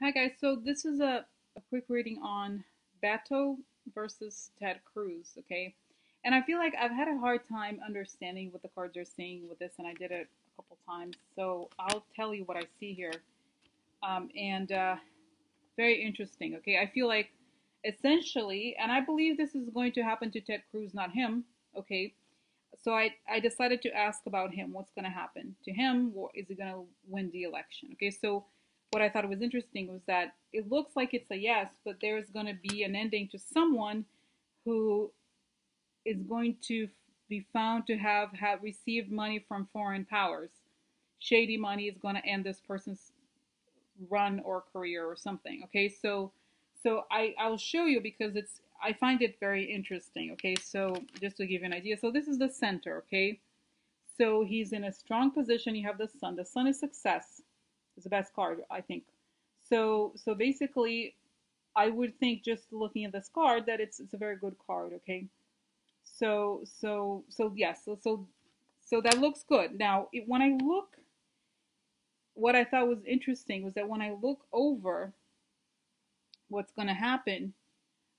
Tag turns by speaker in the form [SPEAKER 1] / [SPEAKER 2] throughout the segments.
[SPEAKER 1] Hi guys, so this is a quick reading on Beto versus Ted Cruz, okay? And I feel like I've had a hard time understanding what the cards are saying with this, and I did it a couple times. So I'll tell you what I see here. And Very interesting, okay? I feel like essentially, and I believe this is going to happen to Ted Cruz, not him, okay? So I decided to ask about him. What's going to happen to him? Is he going to win the election? Okay, so what I thought was interesting was that it looks like it's a yes, but there's going to be an ending to someone who is going to be found to have received money from foreign powers. Shady money is going to end this person's run or career or something. Okay, I'll show you because I find it very interesting. Okay, so just to give you an idea, so this is the center. Okay, so he's in a strong position. You have the sun. The sun is success. It's the best card, I think. So basically, I would think just looking at this card that it's a very good card. Okay, so yes, so that looks good. Now, when I look, what I thought was interesting was that when I look over what's going to happen,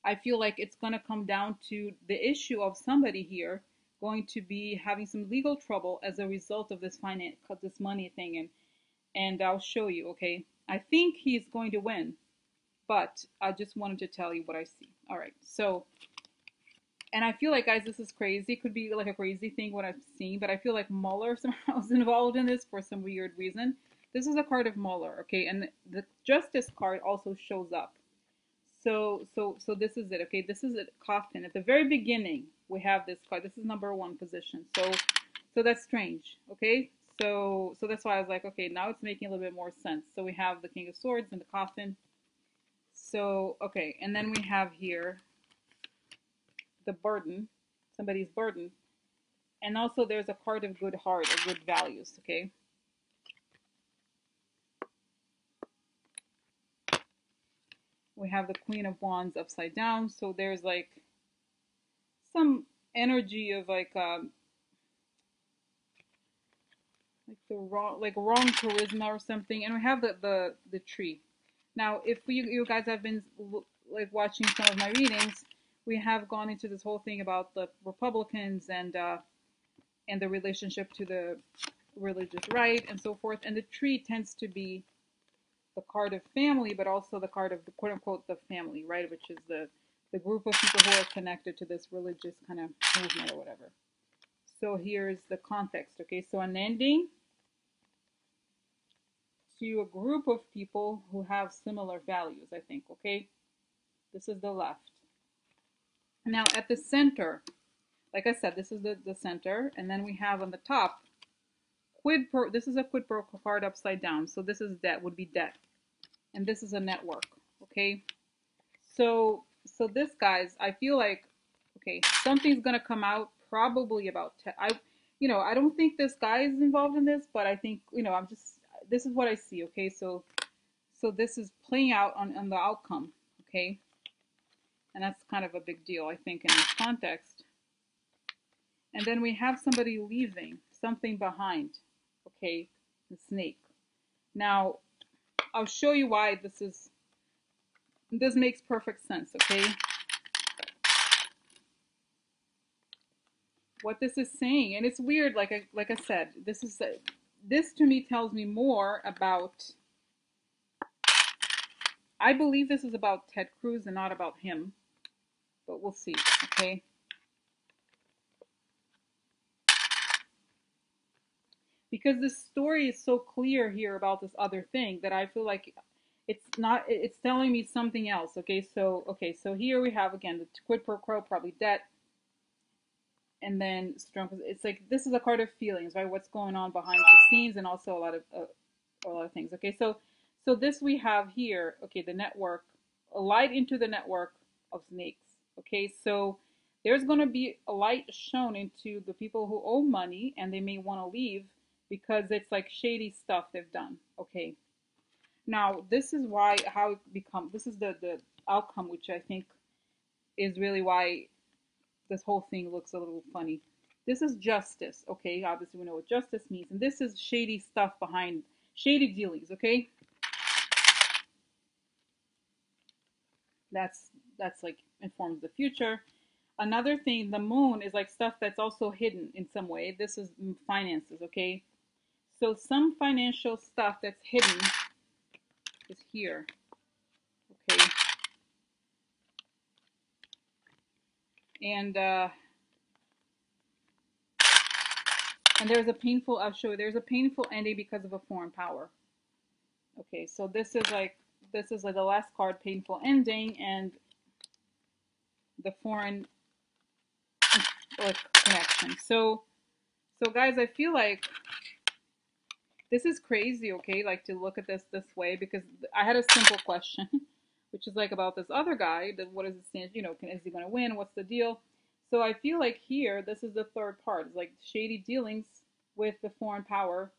[SPEAKER 1] I feel like it's going to come down to the issue of somebody here going to be having some legal trouble as a result of this money thing, and I'll show you. Okay, I think he's going to win, but I just wanted to tell you what I see. All right, so and I feel like, guys, this is crazy. It could be like a crazy thing what I've seen, but I feel like Mueller somehow is involved in this for some weird reason. This is a card of Mueller, okay, and the Justice card also shows up. So this is it. Okay, this is a coffin. At the very beginning, we have this card. This is number one position. So that's strange. Okay, so that's why I was like, okay, now it's making a little bit more sense. So we have the King of Swords and the coffin. So okay, and then we have here the burden, somebody's burden, and also there's a card of good heart or good values. Okay, we have the Queen of Wands upside down. So there's like some energy of like the wrong charisma or something, and we have the tree. Now if you guys have been like watching some of my readings, we have gone into this whole thing about the Republicans and the relationship to the religious right and so forth, and the tree tends to be the card of family, but also the card of the quote unquote the family, right, which is the group of people who are connected to this religious kind of movement or whatever. So here's the context. Okay, so an ending to a group of people who have similar values, I think. Okay, this is the left. Now at the center, like I said, this is the center, and then we have on the top quid pro. This is a quid pro quo card upside down, so this is debt, would be debt, and this is a network. Okay, so this, guys, I feel like, okay, something's gonna come out probably about I don't think this guy is involved in this, but I think, I'm just, this is what I see. Okay, so this is playing out on the outcome. Okay, and that's kind of a big deal, I think, in this context. And then we have somebody leaving something behind. Okay, the snake. Now I'll show you why this makes perfect sense. Okay, what this is saying, and it's weird, like I said, this to me tells me more about, I believe this is about Ted Cruz and not about him, but we'll see. Okay, because this story is so clear here about this other thing that I feel like it's telling me something else. Okay, so here we have again the quid pro quo, probably debt, and then strong. It's like this is a card of feelings, right? What's going on behind the scenes, and also a lot of things. Okay, so this we have here. Okay, the network, a light into the network of snakes. Okay, so there's going to be a light shown into the people who owe money, and they may want to leave because it's like shady stuff they've done. Okay, now this is why how it become. This is the outcome, which I think is really why this whole thing looks a little funny. This is justice, okay? Obviously, we know what justice means, and this is shady stuff behind shady dealings, okay? That's like informs the future. Another thing, the moon is like stuff that's also hidden in some way. This is finances, okay? So some financial stuff that's hidden is here, okay? And there's a painful, I'll show you, there's a painful ending because of a foreign power. Okay, so this is like the last card, painful ending, and the foreign like connection. So guys, I feel like this is crazy, okay? Like to look at this way because I had a simple question, which is like about this other guy. That what is it stand? You know, is he going to win? What's the deal? So I feel like here, this is the third part. It's like shady dealings with the foreign power.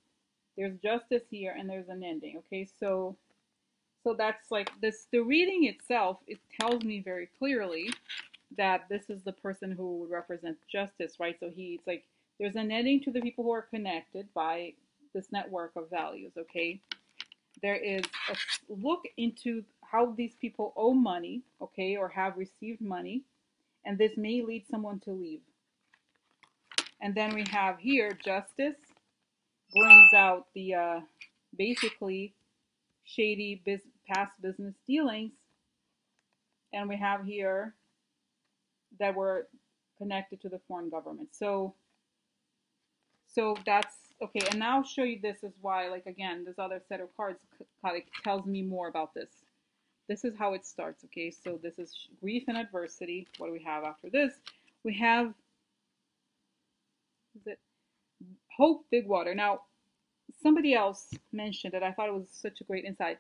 [SPEAKER 1] There's justice here, and there's an ending. Okay, so that's like this. The reading itself, it tells me very clearly that this is the person who would represent justice, right? So it's like there's an ending to the people who are connected by this network of values, okay? There is a look into how these people owe money, okay, or have received money, and this may lead someone to leave. And then we have here justice brings out the basically shady past business dealings, and we have here that were connected to the foreign government. So that's okay. And now I'll show you this is why, like again, this other set of cards kind tells me more about this. This is how it starts, okay? So this is grief and adversity. What do we have after this? We have, is it hope, big water. Now, somebody else mentioned it. I thought it was such a great insight.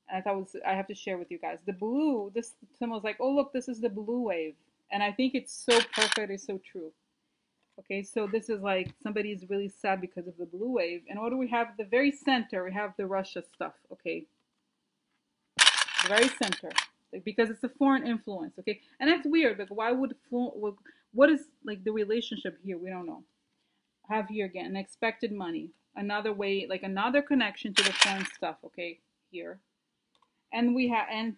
[SPEAKER 1] And I thought it was, I have to share with you guys. The blue, this someone was like, oh look, this is the blue wave. And I think it's so perfect, it's so true. Okay, so this is like somebody's really sad because of the blue wave. And what do we have at the very center? We have the Russia stuff, okay? The very center. Like, because it's a foreign influence, okay? And that's weird. Like, why would, what is like the relationship here? We don't know. Have here again, unexpected money. Another way, like another connection to the foreign stuff, okay? Here. And we have, and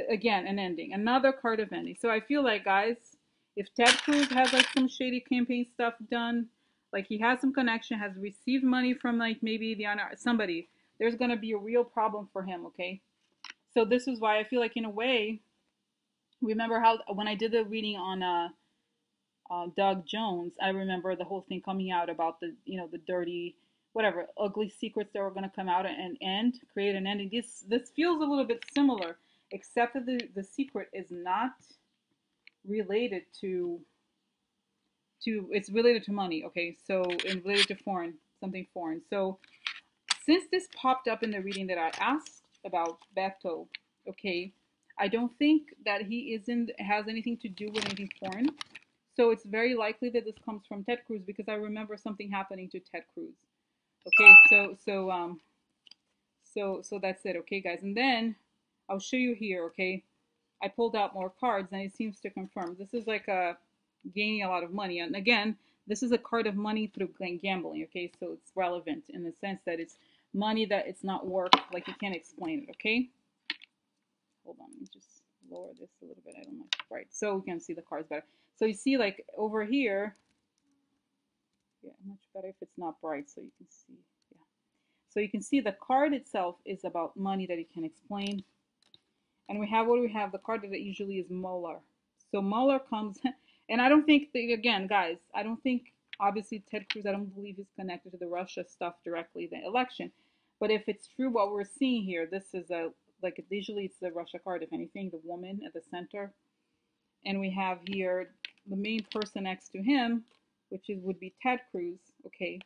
[SPEAKER 1] again, an ending. Another card of ending. So I feel like, guys, if Ted Cruz has like some shady campaign stuff done, like he has some connection, has received money from like maybe the somebody, there's gonna be a real problem for him. Okay, so this is why I feel like in a way, remember how when I did the reading on Doug Jones, I remember the whole thing coming out about the the dirty whatever ugly secrets that were going to come out and end create an ending. This feels a little bit similar, except that the secret is not related to it's related to money, okay? So and related to foreign, something foreign. So since this popped up in the reading that I asked about Beto, okay, I don't think that he isn't has anything to do with anything foreign. So it's very likely that this comes from Ted Cruz because I remember something happening to Ted Cruz. Okay, so that's it, okay, guys. And then I'll show you here, okay. I pulled out more cards and it seems to confirm. This is like a gaining a lot of money. And again, this is a card of money through gambling, okay? So it's relevant in the sense that it's money that it's not work, like you can't explain it, okay? Hold on, let me just lower this a little bit. I don't like it. Right, so we can see the cards better. So you see like over here, yeah, much better if it's not bright so you can see, yeah. So you can see the card itself is about money that you can explain. And we have, what do we have? The card that usually is Mueller. So Mueller comes, and I don't think, again, guys, I don't think, obviously, Ted Cruz, I don't believe he's connected to the Russia stuff directly, the election. But if it's true what we're seeing here, this is like, usually it's the Russia card, if anything, the woman at the center. And we have here the main person next to him, which would be Ted Cruz, okay?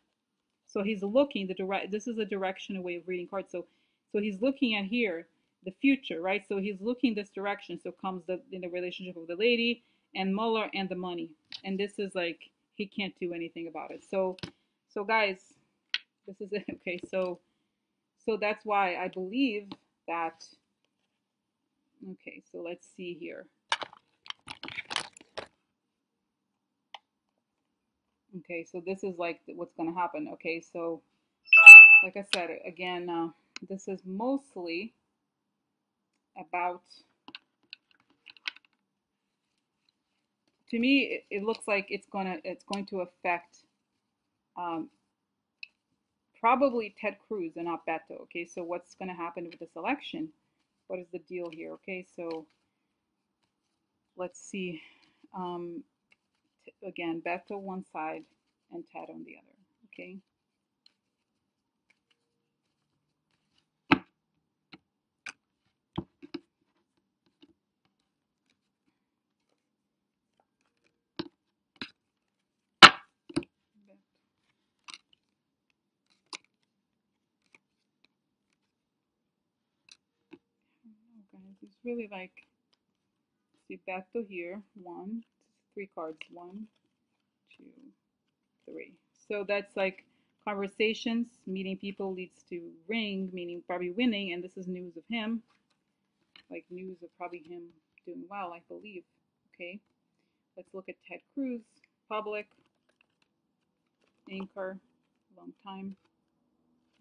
[SPEAKER 1] So he's looking, this is a directional way of reading cards. So he's looking at here, the future, right? So he's looking this direction. So comes in the relationship of the lady and Mueller and the money. And this is like, he can't do anything about it. So guys, this is it. Okay, so that's why I believe that, okay, so let's see here. Okay, so this is like what's going to happen. Okay, so like I said, again, this is mostly about to me, it looks like it's going to affect um, probably Ted Cruz and not Beto. Okay, so what's going to happen with this election? What is the deal here? Okay, so let's see. Um, Again, Beto one side and Ted on the other. Okay. Oh, guys, it's really like, see Beto here. One, three cards. One, two, three. So that's like conversations, meeting people leads to ring, meaning probably winning, and this is news of him, like news of probably him doing well, I believe. Okay, let's look at Ted Cruz, public, anchor, long time.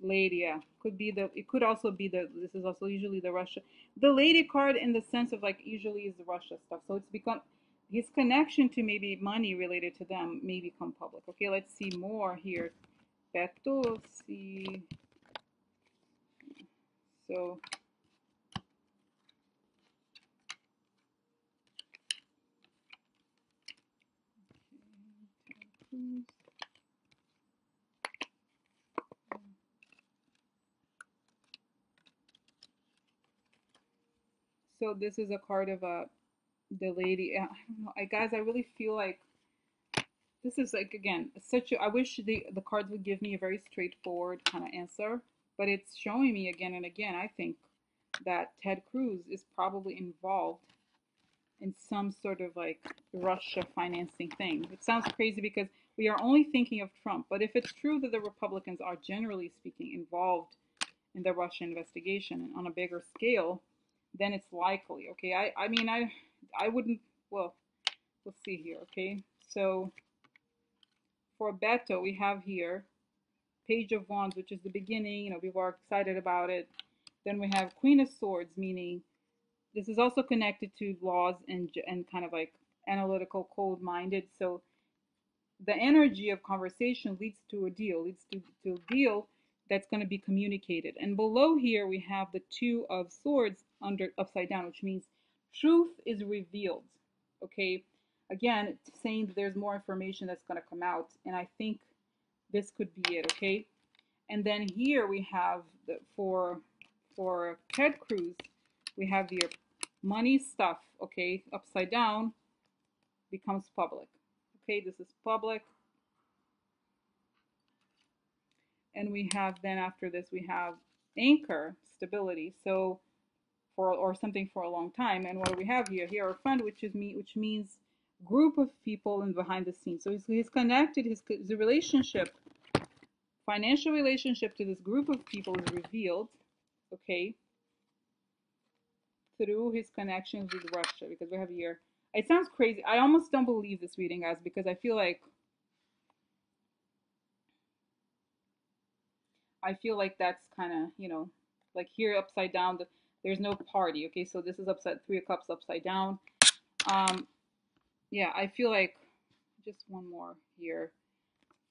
[SPEAKER 1] Lady, yeah, could be the. It could also be the. This is also usually the Russia, the lady card in the sense of like usually is the Russia stuff. So it's become his connection to maybe money related to them may become public. Okay, let's see more here. Beto, see. So so this is a card of the lady. I don't know, guys. I really feel like this is like again such a. I wish the cards would give me a very straightforward kind of answer, but it's showing me again and again. I think that Ted Cruz is probably involved in some sort of like Russia financing thing. It sounds crazy because we are only thinking of Trump, but if it's true that the Republicans are generally speaking involved in the Russia investigation and on a bigger scale, then it's likely. Okay, I mean I wouldn't. Well, let's see here. Okay, so for Beto, we have here Page of Wands, which is the beginning. You know, people are excited about it. Then we have Queen of Swords, meaning this is also connected to laws and kind of like analytical, cold-minded. So the energy of conversation leads to a deal, to a deal that's going to be communicated. And below here we have the Two of Swords under upside down, which means truth is revealed. Okay, again, it's saying that there's more information that's going to come out, and I think this could be it. Okay, and then here we have the for Ted Cruz, we have the money stuff. Okay, upside down becomes public. Okay, this is public. And we have then after this we have anchor, stability. So for or something for a long time. And what do we have here? Here our friend, which is me, which means group of people in behind the scenes. So he's connected. His relationship, financial relationship to this group of people is revealed. Okay, through his connections with Russia, because we have here. It sounds crazy. I almost don't believe this reading, guys, because I feel like that's kind of, like here upside down, there's no party. Okay, so this is upside, Three of Cups upside down. Um, yeah, I feel like just one more here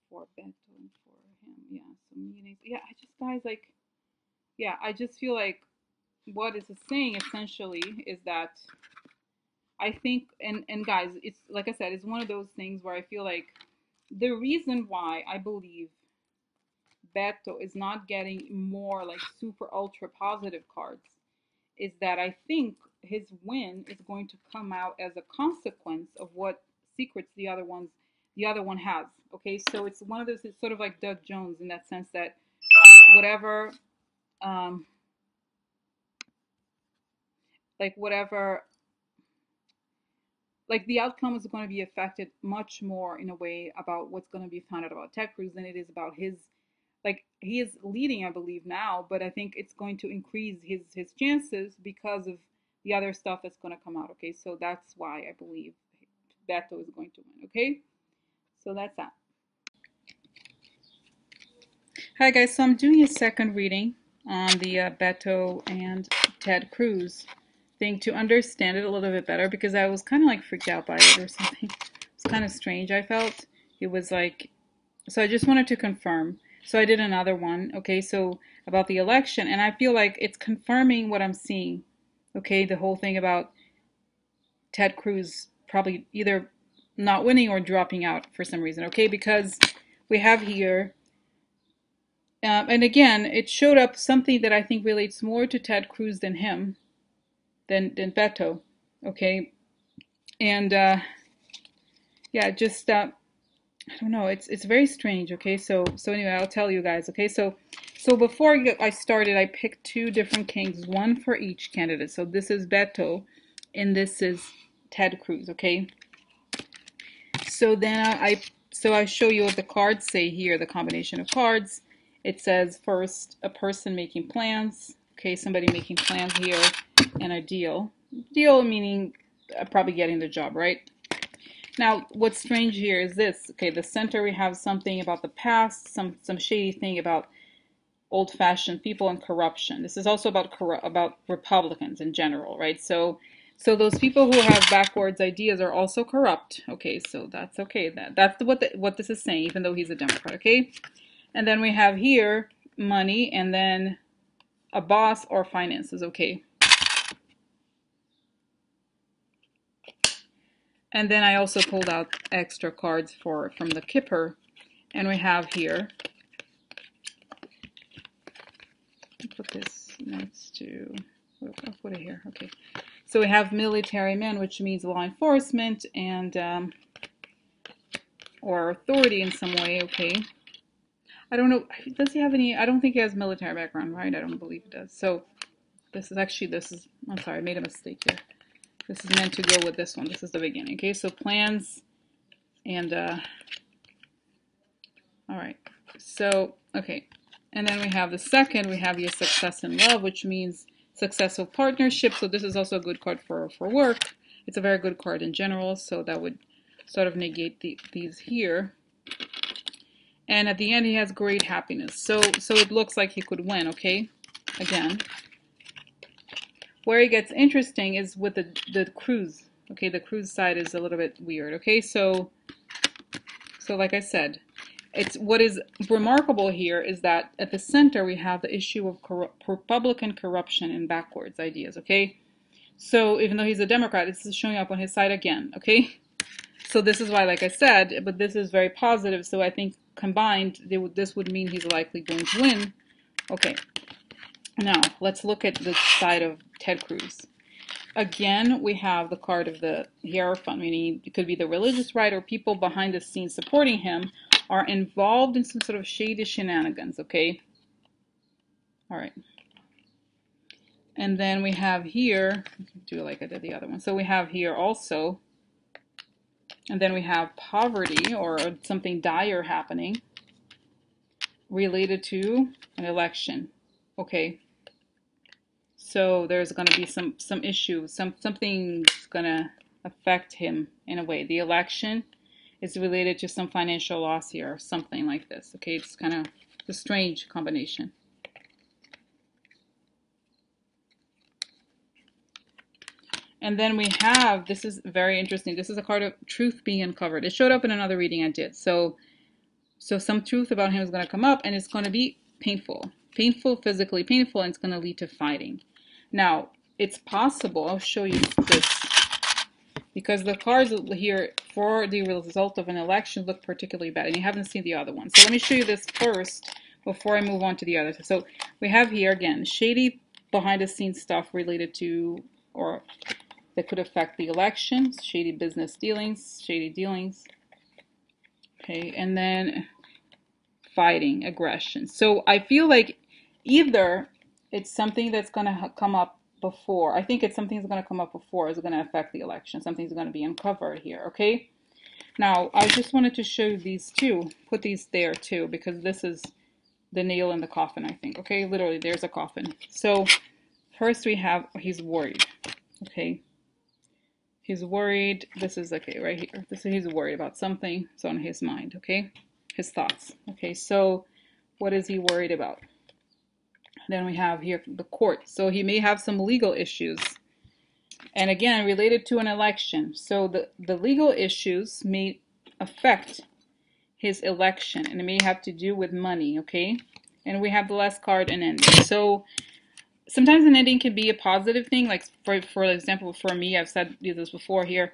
[SPEAKER 1] for Beto and for him. Yeah, so meetings. Yeah, I just, guys, like, yeah, I just feel like what is saying essentially is that I think, and guys, it's like I said, it's one of those things where I feel like the reason why I believe Beto is not getting more like super ultra positive cards is that I think his win is going to come out as a consequence of what secrets the other one has. Okay, so it's one of those. It's sort of like Doug Jones in that sense that whatever, um, like whatever, like the outcome is going to be affected much more in a way about what's going to be found out about Ted Cruz than it is about his. Like he is leading, I believe now, but I think it's going to increase his chances because of the other stuff that's going to come out. Okay, so that's why I believe Beto is going to win. Okay, so that's that. Hi guys, so I'm doing a second reading on the Beto and Ted Cruz thing to understand it a little bit better, because I was kind of like freaked out by it or something. It's kind of strange, I felt. It was like, so I just wanted to confirm. So I did another one, okay, so about the election, and I feel like it's confirming what I'm seeing, okay, the whole thing about Ted Cruz probably either not winning or dropping out for some reason, okay, because we have here, and again, it showed up something that I think relates more to Ted Cruz than him, than Beto, okay, and yeah, just I don't know. It's very strange. Okay, so anyway, I'll tell you guys. Okay, so before I started, I picked two different kings, one for each candidate. So this is Beto, and this is Ted Cruz. Okay. So then I show you what the cards say here. The combination of cards. It says first a person making plans. Okay, somebody making plans here, and a deal. Deal meaning probably getting the job, right? Now, what's strange here is this. Okay, the center we have something about the past, some shady thing about old-fashioned people and corruption. This is also about Republicans in general, right? So those people who have backwards ideas are also corrupt. Okay, so that's okay. That's what this is saying, even though he's a Democrat. Okay, and then we have here money, and then a boss or finances. Okay. And then I also pulled out extra cards from the Kipper, and we have here, put this next to, I'll put it here, okay. So we have military men, which means law enforcement and or authority in some way, okay. I don't know, does he have any, I don't think he has military background, right? I don't believe he does. So this is, I'm sorry, I made a mistake here. This is meant to go with this one. This is the beginning, okay. So plans and, all right. So, okay. And then we have the second, we have your success in love, which means successful partnership. So this is also a good card for work. It's a very good card in general, so that would sort of negate these here. And at the end, he has great happiness. So it looks like he could win, okay? Again. Where it gets interesting is with the Cruz. Okay, the Cruz side is a little bit weird, okay? So like I said, it's what is remarkable here is that at the center we have the issue of Republican corruption and backwards ideas, okay? So even though he's a Democrat, this is showing up on his side again, okay? So this is why, like I said, but this is very positive, so I think combined, this would mean he's likely going to win. Okay, now let's look at the side of Ted Cruz. Again, we have the card of the Hierophant, meaning it could be the religious right or people behind the scenes supporting him are involved in some sort of shady shenanigans, okay? All right. And then we have here, do like I did the other one. So we have here also, and then we have poverty or something dire happening related to an election, okay? So there's going to be some issue, something's going to affect him in a way. The election is related to some financial loss here or something like this. Okay, it's kind of a strange combination. And then we have, this is very interesting. This is a card of truth being uncovered. It showed up in another reading I did. So some truth about him is going to come up, and it's going to be painful. Painful, physically painful, and it's going to lead to fighting. Now, it's possible, I'll show you this, because the cards here for the result of an election look particularly bad, and you haven't seen the other one. So let me show you this first before I move on to the other. So we have here, again, shady behind-the-scenes stuff related to, or that could affect the election, shady business dealings, shady dealings. Okay, and then fighting, aggression. So I feel like either it's something that's going to come up before. I think it's something that's going to come up before is going to affect the election. Something's going to be uncovered here, okay? Now, I just wanted to show you these two. Put these there too, because this is the nail in the coffin, I think. Okay, literally, there's a coffin. So first we have, he's worried, okay? He's worried. This is, okay, right here. This is, he's worried about something. It's on his mind, okay? His thoughts. Okay, so what is he worried about? Then we have here the court. So he may have some legal issues And again, related to an election. So the legal issues may affect his election, and it may have to do with money, okay? And we have the last card, an ending. So sometimes an ending can be a positive thing. Like for example, for me, I've said this before here.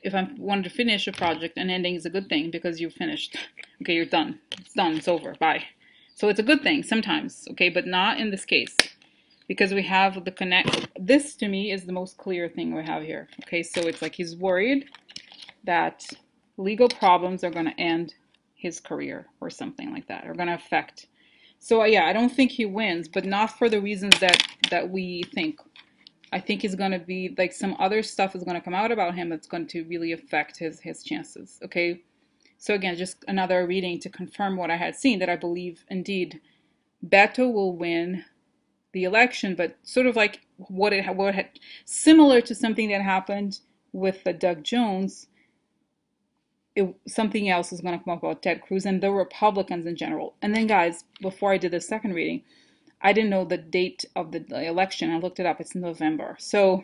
[SPEAKER 1] If I wanted to finish a project, an ending is a good thing because you've finished. Okay, you're done. It's done. It's over. Bye. So it's a good thing sometimes, okay, but not in this case because we have the connect. This to me is the most clear thing we have here. Okay, so it's like he's worried that legal problems are going to end his career or something like that, are going to affect. So yeah, I don't think he wins, but not for the reasons that we think. I think he's going to be like some other stuff is going to come out about him that's going to really affect his chances. Okay, so again, just another reading to confirm what I had seen, that I believe indeed Beto will win the election, but sort of like what had similar to something that happened with the Doug Jones. Something else is going to come up about Ted Cruz and the Republicans in general. And then, guys, before I did the second reading, I didn't know the date of the election. I looked it up. It's November. So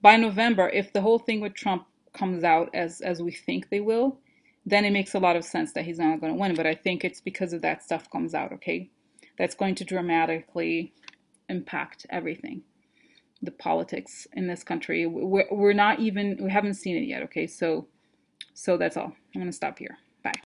[SPEAKER 1] by November, if the whole thing with Trump comes out as we think they will, then it makes a lot of sense that he's not going to win. But I think it's because of that stuff comes out, okay? That's going to dramatically impact everything, the politics in this country. We're not even, we haven't seen it yet, okay? So that's all. I'm going to stop here. Bye.